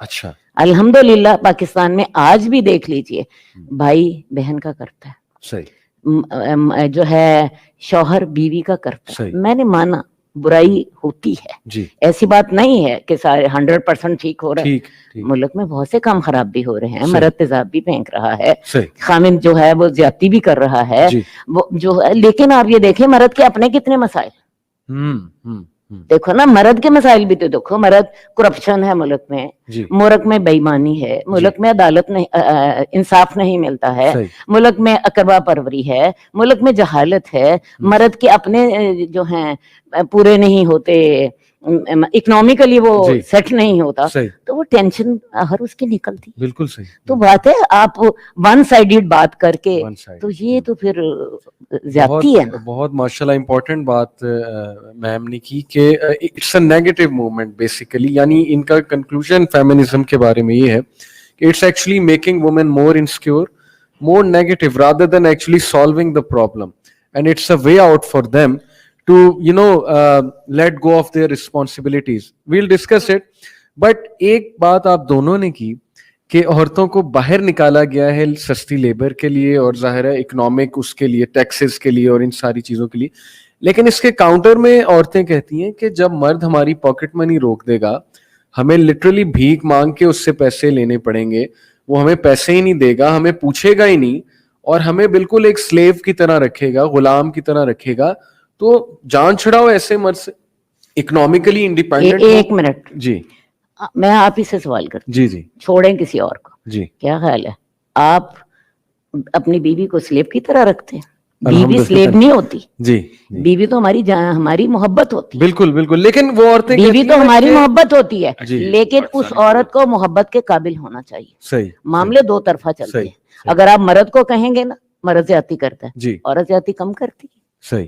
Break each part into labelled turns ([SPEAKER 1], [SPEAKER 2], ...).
[SPEAKER 1] اچھا,
[SPEAKER 2] الحمدللہ پاکستان میں آج بھی دیکھ لیجئے بھائی بہن کا کرتا ہے,
[SPEAKER 1] صحیح,
[SPEAKER 2] جو ہے شوہر بیوی کا کرتا ہے. میں نے مانا برائی ہوتی ہے,
[SPEAKER 1] جی,
[SPEAKER 2] ایسی بات نہیں ہے کہ سارے 100% ٹھیک ہو رہا ہے.
[SPEAKER 1] ٹھیک,
[SPEAKER 2] ملک میں بہت سے کام خراب بھی ہو رہے ہیں,
[SPEAKER 1] صحیح.
[SPEAKER 2] مرد تیزاب بھی پھینک رہا ہے,
[SPEAKER 1] صحیح,
[SPEAKER 2] خامن جو ہے وہ زیادتی بھی کر رہا ہے,
[SPEAKER 1] جی,
[SPEAKER 2] وہ جو ہے. لیکن آپ یہ دیکھیں مرد کے اپنے کتنے مسائل, دیکھو نا مرد کے مسائل بھی تو دیکھو. مرد کرپشن ہے ملک میں,
[SPEAKER 1] جی,
[SPEAKER 2] ملک میں بے ایمانی ہے, ملک میں عدالت نہیں, انصاف نہیں ملتا ہے,
[SPEAKER 1] صحیح,
[SPEAKER 2] ملک میں اقربا پروری ہے, ملک میں جہالت ہے, مرد کے اپنے جو ہیں پورے نہیں ہوتے, اکنامکلی وہ
[SPEAKER 1] جی,
[SPEAKER 2] سیٹ نہیں ہوتا,
[SPEAKER 1] صحیح,
[SPEAKER 2] تو وہ ٹینشن ہر اس کی نکلتی.
[SPEAKER 1] بالکل صحیح.
[SPEAKER 2] تو بات ہے آپ ون سائیڈڈ بات کر کے,
[SPEAKER 1] ون سائڈ,
[SPEAKER 2] تو یہ تو پھر
[SPEAKER 1] بہت
[SPEAKER 2] زیادتی ہے نا.
[SPEAKER 1] بہت ماشاءاللہ امپورٹنٹ بات میم نے کی کہ it's a negative movement basically, یعنی ان کا کنکلوژن فیمنزم کے بارے میں یہ ہے کہ it's actually making women more insecure, more negative rather than actually solving the problem, and it's a way out for them to let go of their responsibilities. We'll discuss it, but ایک بات آپ دونوں نے کی کہ عورتوں کو باہر نکالا گیا ہے سستی لیبر کے لیے, اور ظاہر ہے اکنامک اس کے لیے, ٹیکسز کے لیے اور ان ساری چیزوں کے لیے. لیکن اس کے کاؤنٹر میں عورتیں کہتی ہیں کہ جب مرد ہماری پاکٹ منی روک دے گا, ہمیں لٹرلی بھیک مانگ کے اس سے پیسے لینے پڑیں گے, وہ ہمیں پیسے ہی نہیں دے گا, ہمیں پوچھے گا ہی نہیں, اور ہمیں بالکل ایک سلیو کی طرح رکھے گا, غلام کی طرح رکھے گا, تو جان چھڑاؤ ایسے مرد سے, اکنامکلی انڈیپینڈنٹ.
[SPEAKER 2] ایک منٹ
[SPEAKER 1] جی,
[SPEAKER 2] میں آپ ہی سے سوال کرتی ہوں,
[SPEAKER 1] جی, جی,
[SPEAKER 2] چھوڑیں کسی اور کو,
[SPEAKER 1] جی,
[SPEAKER 2] کیا خیال ہے آپ اپنی بیوی کو سلیب کی طرح رکھتے ہیں؟ بیوی
[SPEAKER 1] الحمدللہ,
[SPEAKER 2] سلیب نہیں ہوتی,
[SPEAKER 1] جی, جی,
[SPEAKER 2] بیوی تو ہماری ہماری محبت ہوتی ہے.
[SPEAKER 1] بالکل بالکل, لیکن وہ عورتیں
[SPEAKER 2] بیوی
[SPEAKER 1] کہتی
[SPEAKER 2] تو
[SPEAKER 1] ہیں
[SPEAKER 2] ہماری
[SPEAKER 1] کہ
[SPEAKER 2] محبت ہوتی ہے,
[SPEAKER 1] جی,
[SPEAKER 2] لیکن اس عورت کو محبت کے قابل ہونا چاہیے.
[SPEAKER 1] صحیح,
[SPEAKER 2] معاملے دو طرفہ چلتے
[SPEAKER 1] صحیح,
[SPEAKER 2] ہیں. اگر آپ مرد کو کہیں گے نا مرد زیادتی کرتا ہے,
[SPEAKER 1] جی,
[SPEAKER 2] عورت زیادتی کم کرتی ہے.
[SPEAKER 1] صحیح,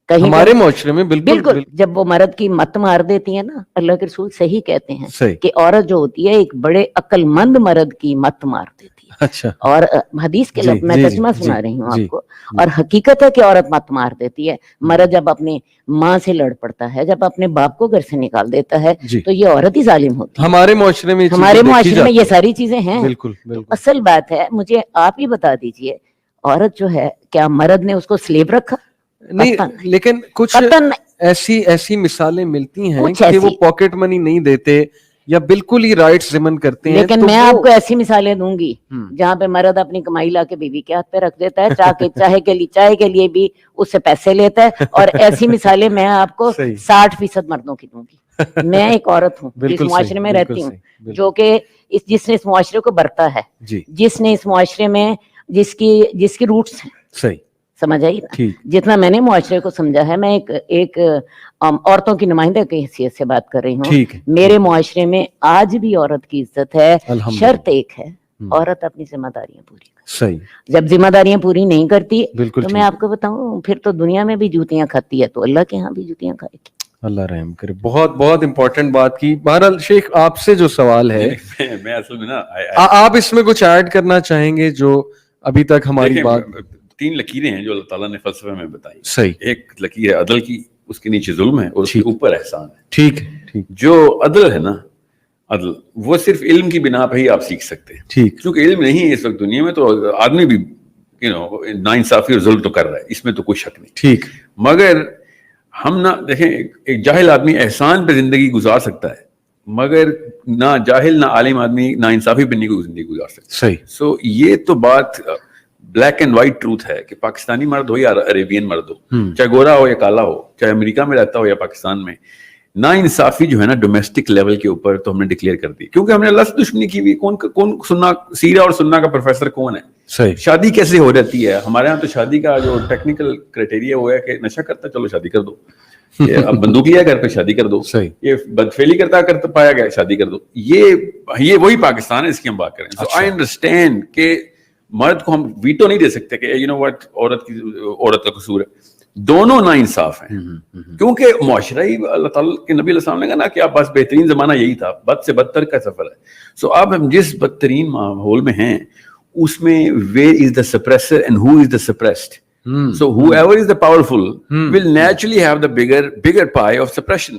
[SPEAKER 2] کہیں
[SPEAKER 1] ہمارے معاشرے میں
[SPEAKER 2] بالکل جب وہ مرد کی مت مار دیتی ہے نا, اللہ کے رسول صحیح کہتے ہیں
[SPEAKER 1] صحیح,
[SPEAKER 2] کہ عورت جو ہوتی ہے ایک بڑے عقل مند مرد کی مت مار دیتی ہے.
[SPEAKER 1] اچھا,
[SPEAKER 2] اور حدیث کے لفظ میں ترجمہ سنا رہی ہوں آپ کو, اور حقیقت ہے کہ عورت مت مار دیتی ہے. مرد جب اپنی ماں سے لڑ پڑتا ہے, جب اپنے باپ کو گھر سے نکال دیتا ہے, تو یہ عورت ہی ظالم ہوتی ہے.
[SPEAKER 1] ہمارے معاشرے میں
[SPEAKER 2] ہمارے معاشرے میں یہ ساری چیزیں ہیں.
[SPEAKER 1] بالکل
[SPEAKER 2] تو
[SPEAKER 1] بالکل.
[SPEAKER 2] اصل بات ہے, مجھے آپ ہی بتا دیجئے, عورت جو ہے کیا مرد نے اس کو سلیب رکھا؟
[SPEAKER 1] نہیں, لیکن کچھ ایسی مثالیں ملتی ہیں کہ وہ پاکٹ منی نہیں دیتے یا بالکل ہی رائٹس ضمن کرتے ہیں.
[SPEAKER 2] لیکن میں آپ کو ایسی مثالیں دوں گی جہاں پہ مرد اپنی کمائی لا کے بیوی کے ہاتھ پہ رکھ دیتا ہے, چائے کے لیے بھی اس سے پیسے لیتا ہے. اور ایسی مثالیں میں آپ کو 60% مردوں کی دوں گی. میں ایک عورت ہوں جس معاشرے میں رہتی ہوں, جو کہ جس نے اس معاشرے کو برتا ہے, جس نے اس معاشرے میں جس کی روٹس ہیں.
[SPEAKER 1] صحیح,
[SPEAKER 2] سمجھ آئی نا؟ جتنا میں نے معاشرے کو سمجھا ہے, میں ایک عورتوں کی نمائندہ کی حیثیت سے بات کر رہی ہوں. میرے معاشرے میں آج بھی عورت کی عزت ہے. شرط ایک ہے, عورت اپنی ذمہ داریاں پوری کرے.
[SPEAKER 1] صحیح,
[SPEAKER 2] جب ذمہ داریاں پوری نہیں کرتی تو میں آپ کو بتاؤں پھر تو دنیا میں بھی جوتیاں کھاتی ہے, تو اللہ کے ہاں بھی جوتیاں کھائے گی.
[SPEAKER 1] اللہ رحم کرے. بہت بہت امپورٹنٹ بات کی. بہرحال شیخ, آپ سے جو سوال ہے,
[SPEAKER 3] میں اصل میں نا
[SPEAKER 1] آپ اس میں کچھ ایڈ کرنا چاہیں گے جو ابھی تک ہماری بات.
[SPEAKER 3] 3 لکیریں ہیں جو اللہ تعالیٰ نے فلسفے میں بتائی.
[SPEAKER 1] صحیح,
[SPEAKER 3] ایک لکیر ہے عدل کی, اس کے نیچے ظلم ہے اور اس کے اوپر احسان ہے.
[SPEAKER 1] ٹھیک,
[SPEAKER 3] جو عدل ہے نا, عدل وہ صرف علم کی بنا پہ ہی آپ سیکھ سکتے ہیں.
[SPEAKER 1] ٹھیک,
[SPEAKER 3] کیونکہ علم نہیں ہے اس وقت دنیا میں, تو آدمی بھی ناانصافی اور ظلم تو کر رہا ہے, اس میں تو کوئی شک نہیں.
[SPEAKER 1] ٹھیک,
[SPEAKER 3] مگر ہم نہ دیکھیں, ایک جاہل آدمی احسان پہ زندگی گزار سکتا ہے, مگر نہ جاہل نہ عالم آدمی نا انصافی پہ نہیں زندگی گزار سکتا.
[SPEAKER 1] صحیح.
[SPEAKER 3] سو یہ تو بات بلیک اینڈ وائٹ ٹروتھ ہے کہ پاکستانی مرد ہو یا عربین مرد ہو, چاہے گورا ہو یا کالا ہو, چاہے امریکہ میں رہتا ہو یا پاکستان میں, نا انصافی جو ہے نا ڈومیسٹک لیول کے اوپر تو ہم نے ڈکلیئر کر دی, کیونکہ ہم نے اللہ سے دشمنی کی ہوئی. کون سننا سیرہ اور سننا کا پروفیسر کون ہے؟
[SPEAKER 1] صحیح.
[SPEAKER 3] شادی کیسے ہو جاتی ہے ہمارے ہاں؟ تو شادی کا جو ٹیکنیکل کرائٹیریا وہ ہے کہ نشہ کرتا چلو شادی کر دو, اب بندوق لیا گھر پہ شادی کر دو, یہ بدفعلی کرتا پایا گیا شادی کر دو. یہ وہی پاکستان ہے, اس کی ہم بات کریں. سو آئی انڈرسٹینڈ کہ مرد کو ہم ویٹو نہیں دے سکتے کہ یو نو واٹ عورت کا قصور ہے. دونوں نا انصاف ہیں, کیونکہ معاشرہ ہی اللہ تعالیٰ کے نبی علیہ السلام نے کہا نا کہ آپ بس بہترین زمانہ یہی تھا, بد سے بدتر کا سفر ہے. سو اب ہم جس بدترین ماحول میں ہیں اس میں where is the suppressor and who is the suppressed, So whoever is the powerful will naturally have the bigger pie of suppression.